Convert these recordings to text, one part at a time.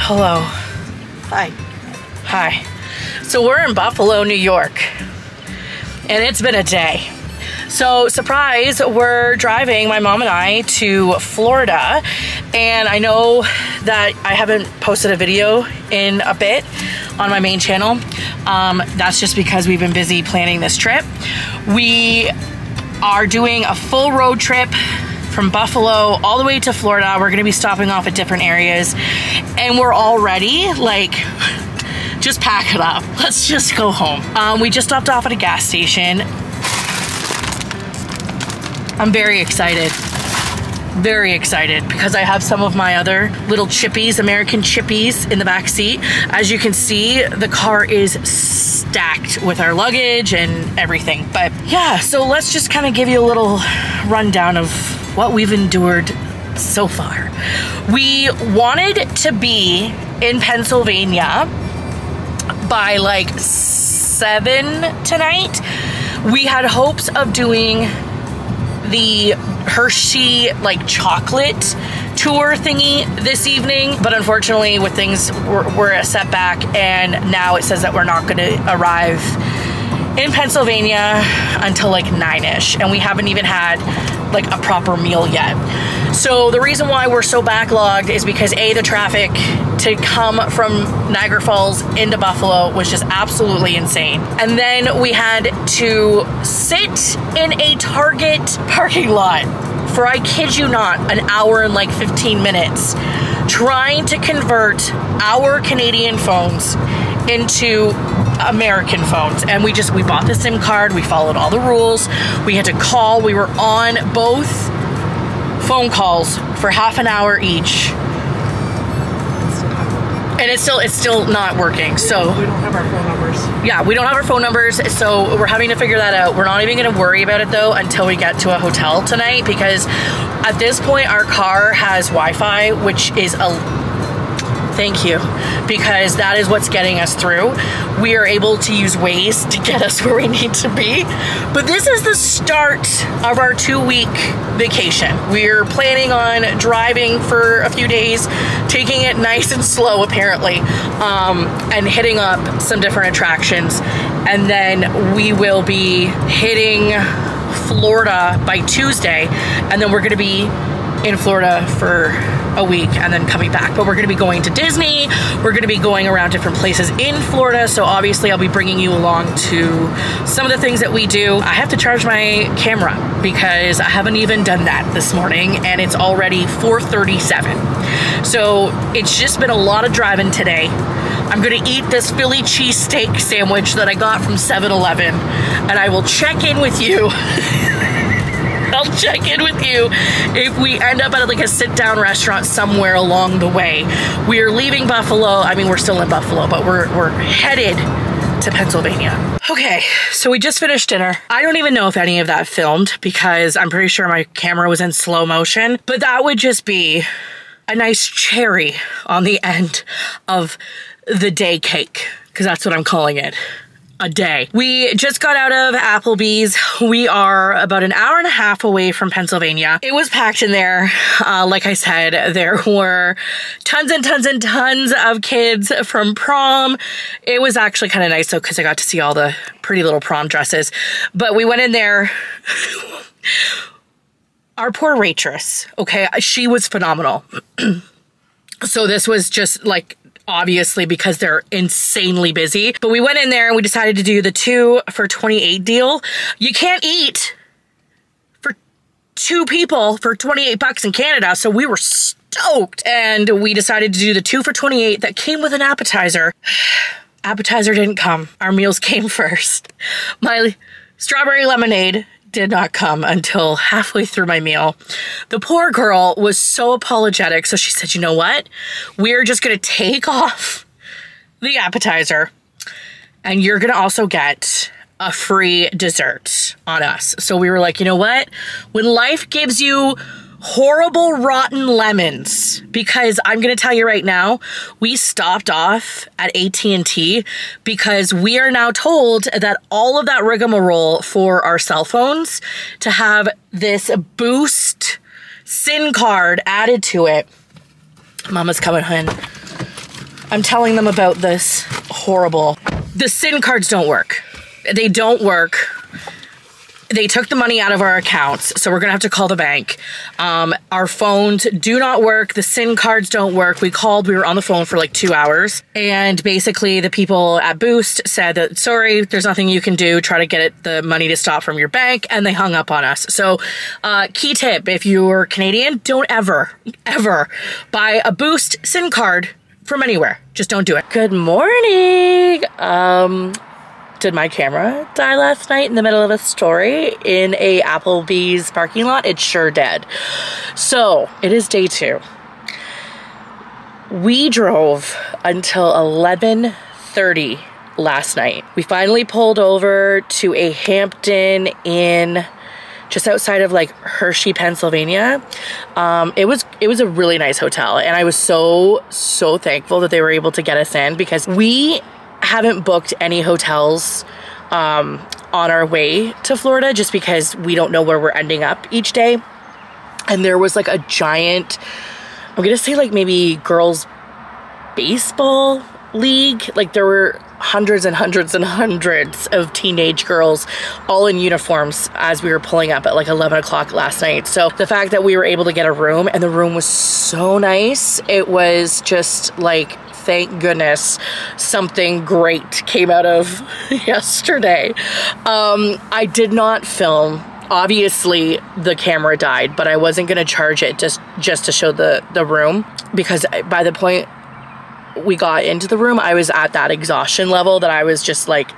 Hello. Hi. Hi. So we're in Buffalo, New York, and it's been a day. So surprise, we're driving, my mom and I, to Florida, and I know that I haven't posted a video in a bit on my main channel. That's just because we've been busy planning this trip. We are doing a full road trip from Buffalo all the way to Florida. We're gonna be stopping off at different areas, and we're already like, just pack it up. Let's just go home. We just stopped off at a gas station. I'm very excited because I have some of my other little chippies, American chippies, in the back seat. As you can see, the car is stacked with our luggage and everything. But yeah, so let's just kind of give you a little rundown of what we've endured so far. We wanted to be in Pennsylvania by like 7 tonight. We had hopes of doing the Hershey like chocolate tour thingy this evening, but unfortunately with things we're a setback, and now it says that we're not going to arrive in Pennsylvania until like 9ish, and we haven't even had like a proper meal yet. So the reason why we're so backlogged is because A, the traffic to come from Niagara Falls into Buffalo was just absolutely insane. And then we had to sit in a Target parking lot for, I kid you not, an hour and like 15 minutes trying to convert our Canadian phones into American phones. And we bought the SIM card, we followed all the rules, we had to call, we were on both phone calls for half an hour each. And it's still not working. So we don't have our phone numbers. Yeah, we don't have our phone numbers, so we're having to figure that out. We're not even gonna worry about it though until we get to a hotel tonight, because at this point our car has Wi-Fi, which is thank you, because that is what's getting us through. We are able to use Waze to get us where we need to be. But this is the start of our 2-week vacation. We're planning on driving for a few days, taking it nice and slow apparently, and hitting up some different attractions. And then we will be hitting Florida by Tuesday, and then we're gonna be in Florida for a week and then coming back. But we're gonna be going to Disney, we're gonna be going around different places in Florida, so obviously I'll be bringing you along to some of the things that we do. I have to charge my camera because I haven't even done that this morning, and it's already 4:37. So it's just been a lot of driving today. I'm gonna eat this Philly cheesesteak sandwich that I got from 7-Eleven, and I will check in with you. I'll check in with you if we end up at like a sit-down restaurant somewhere along the way. We are leaving Buffalo. I mean, we're still in Buffalo, but we're headed to Pennsylvania. Okay, so we just finished dinner. I don't even know if any of that filmed because I'm pretty sure my camera was in slow motion, but that would just be a nice cherry on the end of the day cake, because that's what I'm calling it. A day. We just got out of Applebee's. We are about an hour and a half away from Pennsylvania. It was packed in there. Like I said, there were tons and tons and tons of kids from prom. It was actually kind of nice though, because I got to see all the pretty little prom dresses. But we went in there. Our poor waitress, okay, she was phenomenal. So this was just like, obviously because they're insanely busy. But we went in there and we decided to do the 2 for $28 deal. You can't eat for 2 people for $28 in Canada, so we were stoked. And we decided to do the 2 for $28 that came with an appetizer. Appetizer didn't come. Our meals came first. My strawberry lemonade did not come until halfway through my meal. The poor girl was so apologetic, so she said, you know what? We're just gonna take off the appetizer, and you're gonna also get a free dessert on us. So we were like, you know what? When life gives you horrible rotten lemons, because I'm gonna tell you right now, we stopped off at AT&T because we are now told that all of that rigmarole for our cell phones to have this boost SIM card added to it. Mama's coming in I'm telling them about this horrible. The SIN cards don't work. They don't work. They took the money out of our accounts, so we're gonna have to call the bank. Our phones do not work. The SIN cards don't work. We called, we were on the phone for like 2 hours. And basically the people at Boost said that, sorry, there's nothing you can do. Try to get the money to stop from your bank. And they hung up on us. So key tip, if you're Canadian, don't ever buy a Boost SIN card from anywhere. Just don't do it. Good morning. Did my camera die last night in the middle of a story in a Applebee's parking lot? It sure did. So it is day 2. We drove until 11:30 last night. We finally pulled over to a Hampton Inn just outside of like Hershey, Pennsylvania. It was a really nice hotel, and I was so thankful that they were able to get us in, because we haven't booked any hotels on our way to Florida, just because we don't know where we're ending up each day. And there was like a giant, I'm gonna say like maybe girls baseball league. Like there were hundreds and hundreds and hundreds of teenage girls all in uniforms as we were pulling up at like 11 o'clock last night. So the fact that we were able to get a room, and the room was so nice, it was just like, thank goodness something great came out of yesterday. I did not film. Obviously the camera died, but I wasn't going to charge it just to show the room, because by the point we got into the room, I was at that exhaustion level that I was just like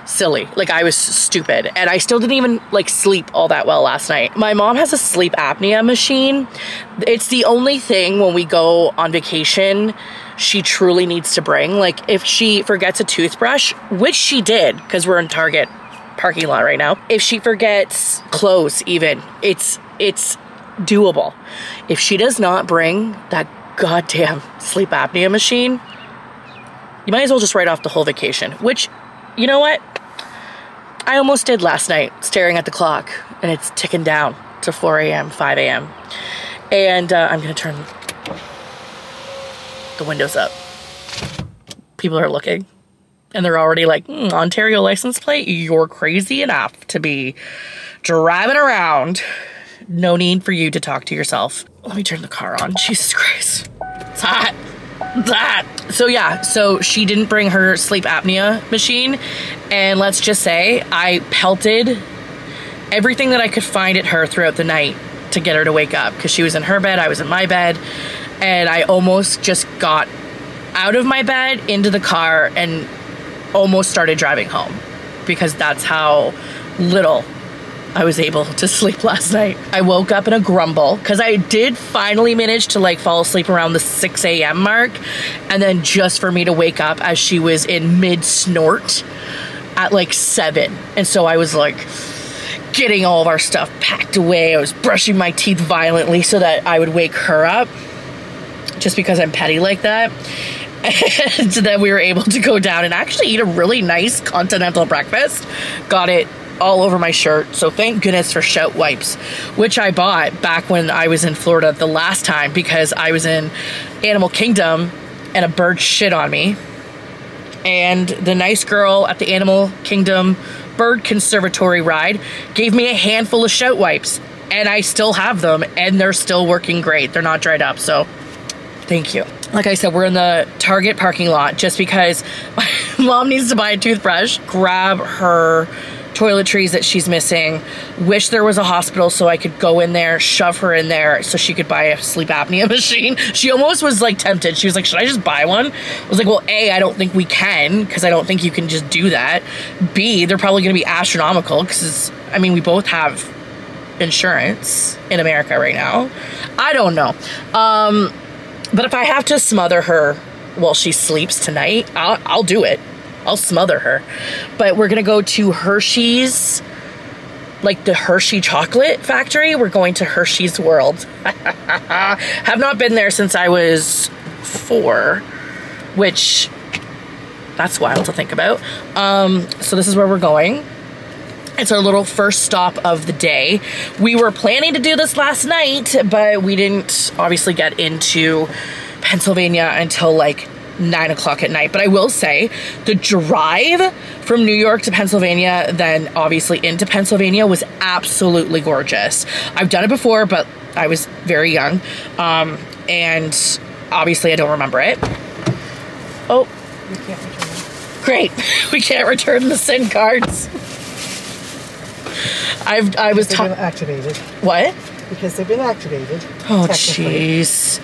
silly. Like I was stupid, and I still didn't even like sleep all that well last night. My mom has a sleep apnea machine. It's the only thing when we go on vacation she truly needs to bring. Like if she forgets a toothbrush, which she did because we're in Target parking lot right now, if she forgets clothes even, it's doable. If she does not bring that goddamn sleep apnea machine, you might as well just write off the whole vacation. Which, you know what? I almost did last night, staring at the clock, and it's ticking down to 4 a.m., 5 a.m. And I'm gonna turn the windows up. People are looking, and they're already like, Ontario license plate? You're crazy enough to be driving around. No need for you to talk to yourself. Let me turn the car on. Jesus Christ. It's hot. It's hot. So yeah, so she didn't bring her sleep apnea machine, and let's just say I pelted everything that I could find at her throughout the night to get her to wake up, because she was in her bed, I was in my bed, and I almost just got out of my bed into the car and almost started driving home, because that's how little I was able to sleep last night. I woke up in a grumble, because I did finally manage to like fall asleep around the 6 a.m. mark, and then just for me to wake up as she was in mid snort at like 7. And so I was like getting all of our stuff packed away. I was brushing my teeth violently so that I would wake her up, just because I'm petty like that. And then we were able to go down and actually eat a really nice continental breakfast. Got it all over my shirt, so thank goodness for shout wipes, which I bought back when I was in Florida the last time, because I was in Animal Kingdom and a bird shit on me, and the nice girl at the Animal Kingdom bird conservatory ride gave me a handful of shout wipes, and I still have them, and they're still working great. They're not dried up, so thank you. Like I said, we're in the Target parking lot just because my mom needs to buy a toothbrush, grab her toiletries that she's missing, wish there was a hospital so I could go in there, shove her in there so she could buy a sleep apnea machine. She almost was like tempted. She was like, should I just buy one? I was like, well, A, I don't think we can, because I don't think you can just do that. B, they're probably going to be astronomical, because, I mean, we both have insurance in America right now. I don't know. But if I have to smother her while she sleeps tonight, I'll do it. I'll smother her. But we're gonna go to Hershey's, like the Hershey chocolate factory. We're going to Hershey's World. Have not been there since I was 4, which that's wild to think about. So this is where we're going. It's our little first stop of the day. We were planning to do this last night, but we didn't obviously get into Pennsylvania until like 9 o'clock at night. But I will say the drive from New York to Pennsylvania, then obviously into Pennsylvania, was absolutely gorgeous. I've done it before, but I was very young. And obviously I don't remember it. Oh, We can't return them. great. We can't return the SIM cards. I was They've been activated. What? Because they've been activated. Oh, technically. jeez.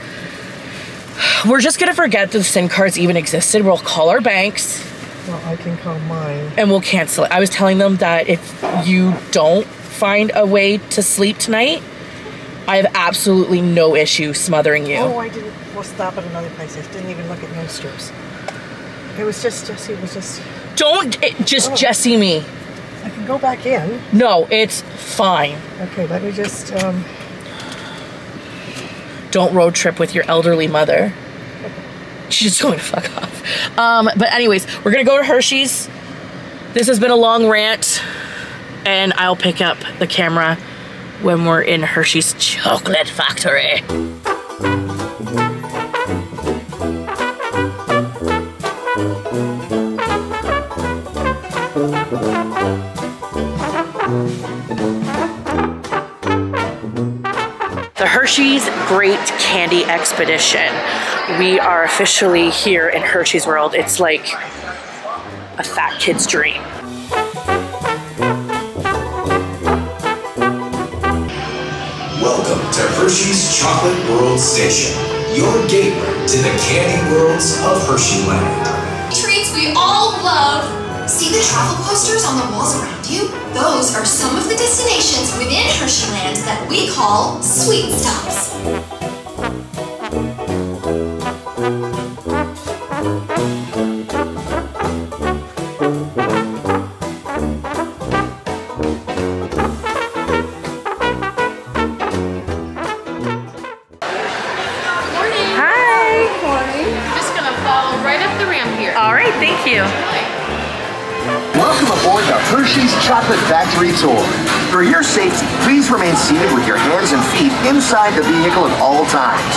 We're just gonna forget the SIM cards even existed. We'll call our banks Well, I can call mine. and we'll cancel it. I was telling them that if you don't find a way to sleep tonight, I have absolutely no issue smothering you. Oh, I didn't. We'll stop at another place. I didn't even look at no strips. It was just Jesse. It was just. Just Jesse me. I can go back in. No, it's fine. Okay, let me just. Don't road trip with your elderly mother. She's just going to fuck off. But anyways, we're gonna go to Hershey's. This has been a long rant, and I'll pick up the camera when we're in Hershey's chocolate factory. The Hershey's Great Candy Expedition. We are officially here in Hershey's World. It's like a fat kid's dream. Welcome to Hershey's Chocolate World Station, your gateway to the candy worlds of Hersheyland. Treats we all love. See the travel posters on the walls around you? Those are some of the destinations within Hersheyland that we call sweet stops. Just gonna follow right up the ramp here. All right, thank you. Welcome aboard the Hershey's Chocolate Factory Tour. For your safety, please remain seated with your hands and feet inside the vehicle at all times.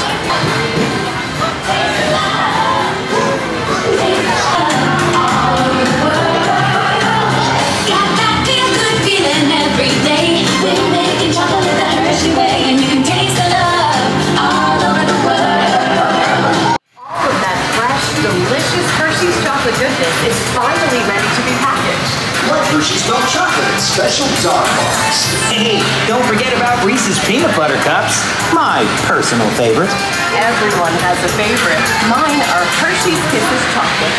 Got that feel-good feeling every day. We're making chocolate the Hershey way, and you can taste the love all over the world. All of that fresh, delicious Hershey's chocolate goodness is finally ready to be packaged. Like Hershey's Milk Chocolate in special dark box. Hey, don't forget about Reese's Peanut Butter Cups, my personal favorite. Everyone has a favorite. Mine are Hershey's Kisses chocolate.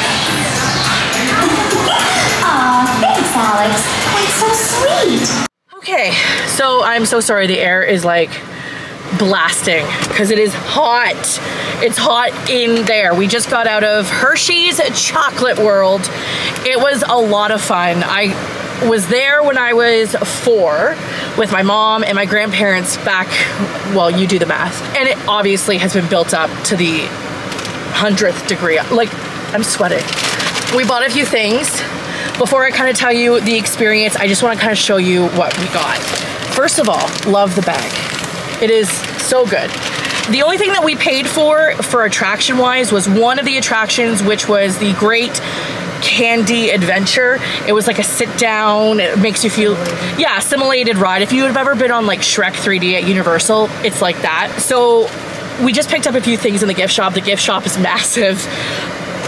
Aw, thanks, Alex. That's so sweet. Okay, so I'm so sorry the air is like blasting because it is hot. It's hot in there. We just got out of Hershey's Chocolate World. It was a lot of fun. I was there when I was 4 with my mom and my grandparents back, well, you do the math. And it obviously has been built up to the 100th degree. Like, I'm sweating. We bought a few things. Before I kind of tell you the experience, I just want to kind of show you what we got. First of all, love the bag. It is so good. The only thing that we paid for attraction-wise was one of the attractions, which was the Great Candy Adventure. It was like a sit-down, it makes you feel, yeah, simulated ride. If you have ever been on like Shrek 3D at Universal, it's like that. So we just picked up a few things in the gift shop. The gift shop is massive.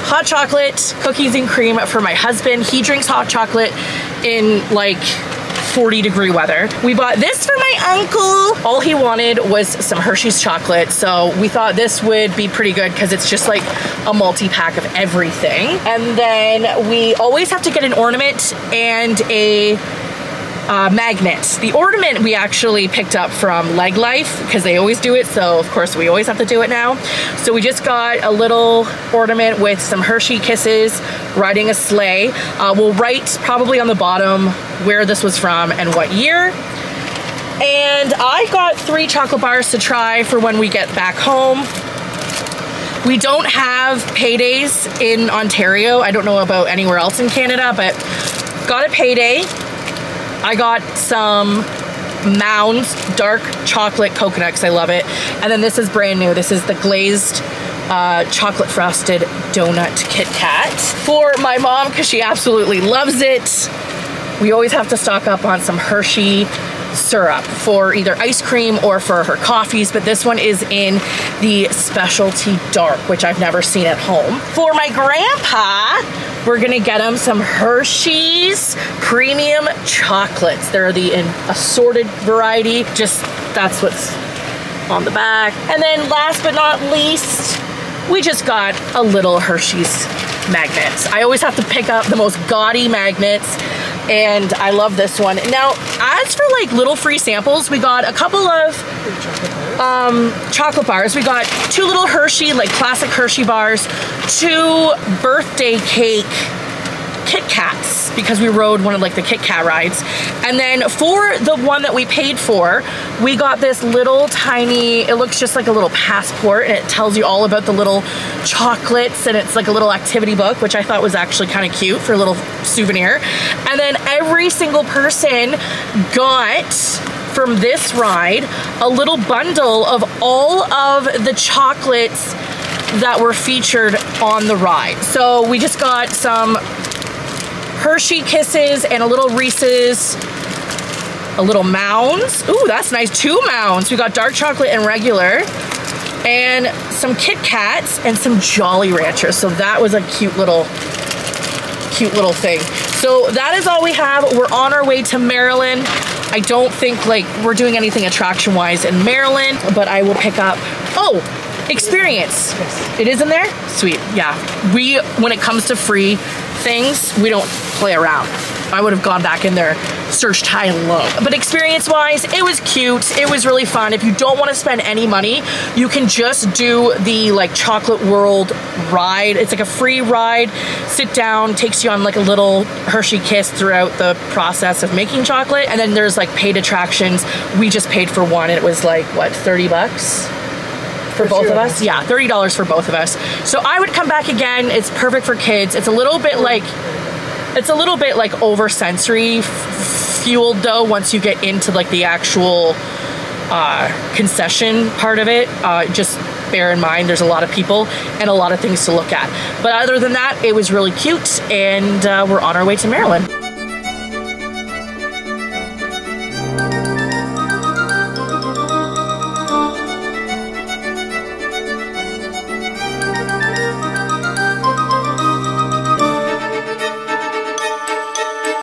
Hot chocolate, cookies and cream for my husband. He drinks hot chocolate in like 40-degree weather. We bought this for my uncle. All he wanted was some Hershey's chocolate, so we thought this would be pretty good because it's just like a multi-pack of everything. And then we always have to get an ornament and a magnet. The ornament we actually picked up from Leg Life because they always do it, so of course we always have to do it now. So we just got a little ornament with some Hershey Kisses riding a sleigh. We'll write probably on the bottom where this was from and what year. And I got 3 chocolate bars to try for when we get back home. We don't have paydays in Ontario. I don't know about anywhere else in Canada, but got a payday. I got some Mounds dark chocolate coconut because I love it. And then this is brand new. This is the glazed chocolate frosted donut Kit Kat for my mom because she absolutely loves it. We always have to stock up on some Hershey syrup for either ice cream or for her coffees, but this one is in the specialty dark, which I've never seen at home. For my grandpa, we're gonna get him some Hershey's premium chocolates. They're the assorted variety, just that's what's on the back. And then last but not least, we just got a little Hershey's magnets. I always have to pick up the most gaudy magnets, and I love this one. Now, as for like little free samples, we got a couple of chocolate bars. We got 2 little Hershey, like classic Hershey bars, 2 birthday cake Kit Kats, because we rode one of like the Kit Kat rides. And then for the one that we paid for, we got this little tiny, it looks just like a little passport, and it tells you all about the little chocolates, and it's like a little activity book, which I thought was actually kind of cute for a little souvenir. And then every single person got, from this ride, a little bundle of all of the chocolates that were featured on the ride. So we just got some Hershey Kisses and a little Reese's, a little Mounds. Ooh, that's nice, 2 Mounds. We got dark chocolate and regular, and some Kit Kats and some Jolly Ranchers. So that was a cute little thing. So that is all we have. We're on our way to Maryland. I don't think like we're doing anything attraction wise in Maryland, but I will pick up, oh, experience. Yes. It is in there? Sweet, yeah. When it comes to free things, we don't play around. I would have gone back in there, searched high and low. But experience wise, it was cute. It was really fun. If you don't want to spend any money, you can just do the like Chocolate World ride. It's like a free ride. Sit down, takes you on like a little Hershey Kiss throughout the process of making chocolate. And then there's like paid attractions. We just paid for one. And it was like, what, 30 bucks? For both of us? Yeah, $30 for both of us. So I would come back again. It's perfect for kids. It's a little bit like over sensory fueled though once you get into like the actual concession part of it. Just bear in mind there's a lot of people and a lot of things to look at. But other than that, it was really cute, and we're on our way to Maryland.